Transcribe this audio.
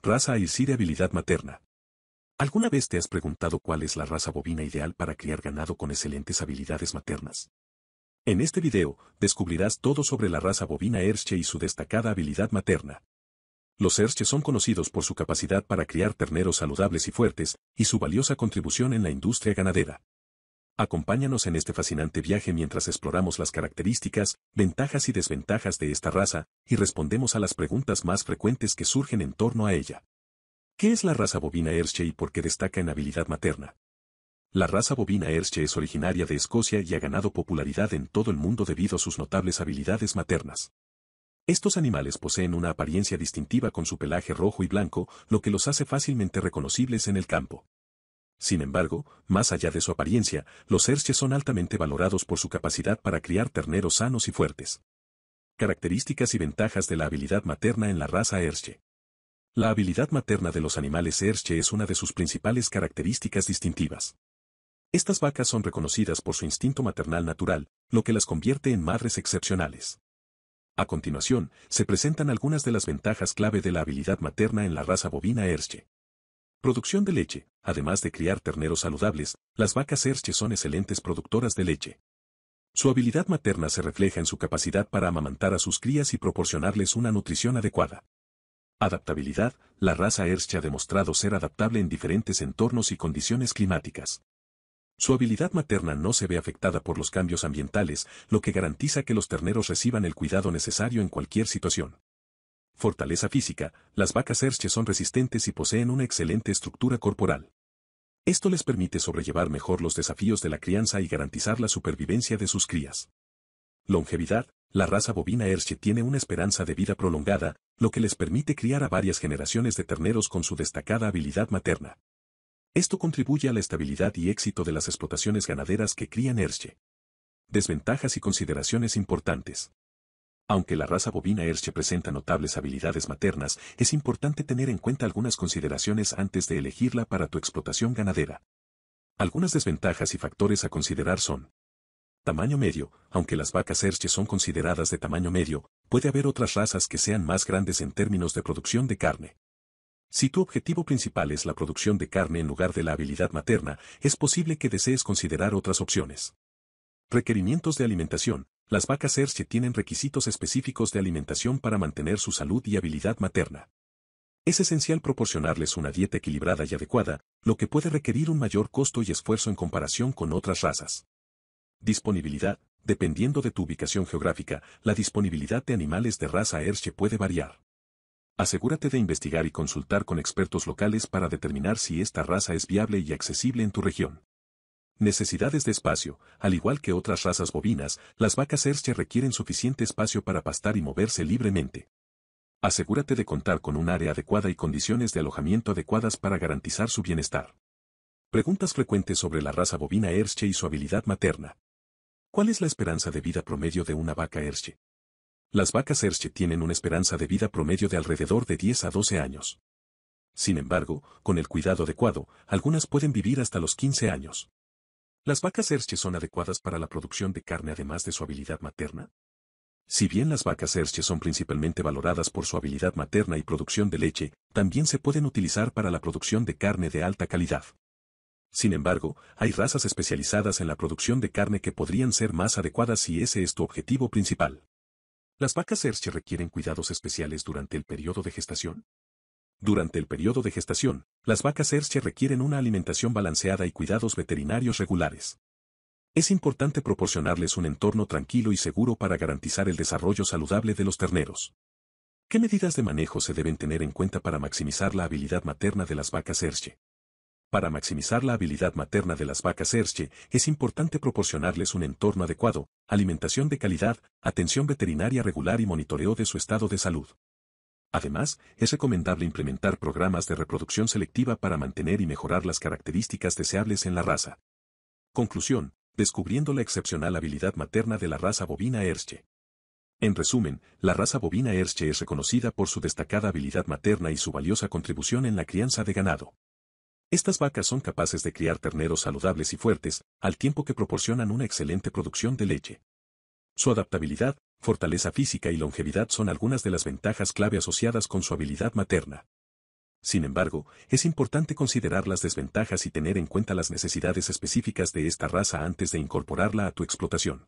Raza Ayrshire habilidad materna. ¿Alguna vez te has preguntado cuál es la raza bovina ideal para criar ganado con excelentes habilidades maternas? En este video, descubrirás todo sobre la raza bovina Ayrshire y su destacada habilidad materna. Los Ayrshire son conocidos por su capacidad para criar terneros saludables y fuertes, y su valiosa contribución en la industria ganadera. Acompáñanos en este fascinante viaje mientras exploramos las características, ventajas y desventajas de esta raza, y respondemos a las preguntas más frecuentes que surgen en torno a ella. ¿Qué es la raza bovina Ayrshire y por qué destaca en habilidad materna? La raza bovina Ayrshire es originaria de Escocia y ha ganado popularidad en todo el mundo debido a sus notables habilidades maternas. Estos animales poseen una apariencia distintiva con su pelaje rojo y blanco, lo que los hace fácilmente reconocibles en el campo. Sin embargo, más allá de su apariencia, los Ayrshire son altamente valorados por su capacidad para criar terneros sanos y fuertes. Características y ventajas de la habilidad materna en la raza Ayrshire. La habilidad materna de los animales Ayrshire es una de sus principales características distintivas. Estas vacas son reconocidas por su instinto maternal natural, lo que las convierte en madres excepcionales. A continuación, se presentan algunas de las ventajas clave de la habilidad materna en la raza bovina Ayrshire. Producción de leche. Además de criar terneros saludables, las vacas Ayrshire son excelentes productoras de leche. Su habilidad materna se refleja en su capacidad para amamantar a sus crías y proporcionarles una nutrición adecuada. Adaptabilidad. La raza Ayrshire ha demostrado ser adaptable en diferentes entornos y condiciones climáticas. Su habilidad materna no se ve afectada por los cambios ambientales, lo que garantiza que los terneros reciban el cuidado necesario en cualquier situación. Fortaleza física. Las vacas Ayrshire son resistentes y poseen una excelente estructura corporal. Esto les permite sobrellevar mejor los desafíos de la crianza y garantizar la supervivencia de sus crías. Longevidad. La raza bovina Ayrshire tiene una esperanza de vida prolongada, lo que les permite criar a varias generaciones de terneros con su destacada habilidad materna. Esto contribuye a la estabilidad y éxito de las explotaciones ganaderas que crían Ayrshire. Desventajas y consideraciones importantes. Aunque la raza bovina Ayrshire presenta notables habilidades maternas, es importante tener en cuenta algunas consideraciones antes de elegirla para tu explotación ganadera. Algunas desventajas y factores a considerar son: tamaño medio. Aunque las vacas Ayrshire son consideradas de tamaño medio, puede haber otras razas que sean más grandes en términos de producción de carne. Si tu objetivo principal es la producción de carne en lugar de la habilidad materna, es posible que desees considerar otras opciones. Requerimientos de alimentación. Las vacas Ayrshire tienen requisitos específicos de alimentación para mantener su salud y habilidad materna. Es esencial proporcionarles una dieta equilibrada y adecuada, lo que puede requerir un mayor costo y esfuerzo en comparación con otras razas. Disponibilidad. Dependiendo de tu ubicación geográfica, la disponibilidad de animales de raza Ayrshire puede variar. Asegúrate de investigar y consultar con expertos locales para determinar si esta raza es viable y accesible en tu región. Necesidades de espacio. Al igual que otras razas bovinas, las vacas Ayrshire requieren suficiente espacio para pastar y moverse libremente. Asegúrate de contar con un área adecuada y condiciones de alojamiento adecuadas para garantizar su bienestar. Preguntas frecuentes sobre la raza bovina Ayrshire y su habilidad materna. ¿Cuál es la esperanza de vida promedio de una vaca Ayrshire? Las vacas Ayrshire tienen una esperanza de vida promedio de alrededor de 10 a 12 años. Sin embargo, con el cuidado adecuado, algunas pueden vivir hasta los 15 años. ¿Las vacas Ayrshire son adecuadas para la producción de carne además de su habilidad materna? Si bien las vacas Ayrshire son principalmente valoradas por su habilidad materna y producción de leche, también se pueden utilizar para la producción de carne de alta calidad. Sin embargo, hay razas especializadas en la producción de carne que podrían ser más adecuadas si ese es tu objetivo principal. ¿Las vacas Ayrshire requieren cuidados especiales durante el periodo de gestación? Durante el periodo de gestación, las vacas Ayrshire requieren una alimentación balanceada y cuidados veterinarios regulares. Es importante proporcionarles un entorno tranquilo y seguro para garantizar el desarrollo saludable de los terneros. ¿Qué medidas de manejo se deben tener en cuenta para maximizar la habilidad materna de las vacas Ayrshire? Para maximizar la habilidad materna de las vacas Ayrshire, es importante proporcionarles un entorno adecuado, alimentación de calidad, atención veterinaria regular y monitoreo de su estado de salud. Además, es recomendable implementar programas de reproducción selectiva para mantener y mejorar las características deseables en la raza. Conclusión: descubriendo la excepcional habilidad materna de la raza bovina Ayrshire. En resumen, la raza bovina Ayrshire es reconocida por su destacada habilidad materna y su valiosa contribución en la crianza de ganado. Estas vacas son capaces de criar terneros saludables y fuertes, al tiempo que proporcionan una excelente producción de leche. Su adaptabilidad, fortaleza física y longevidad son algunas de las ventajas clave asociadas con su habilidad materna. Sin embargo, es importante considerar las desventajas y tener en cuenta las necesidades específicas de esta raza antes de incorporarla a tu explotación.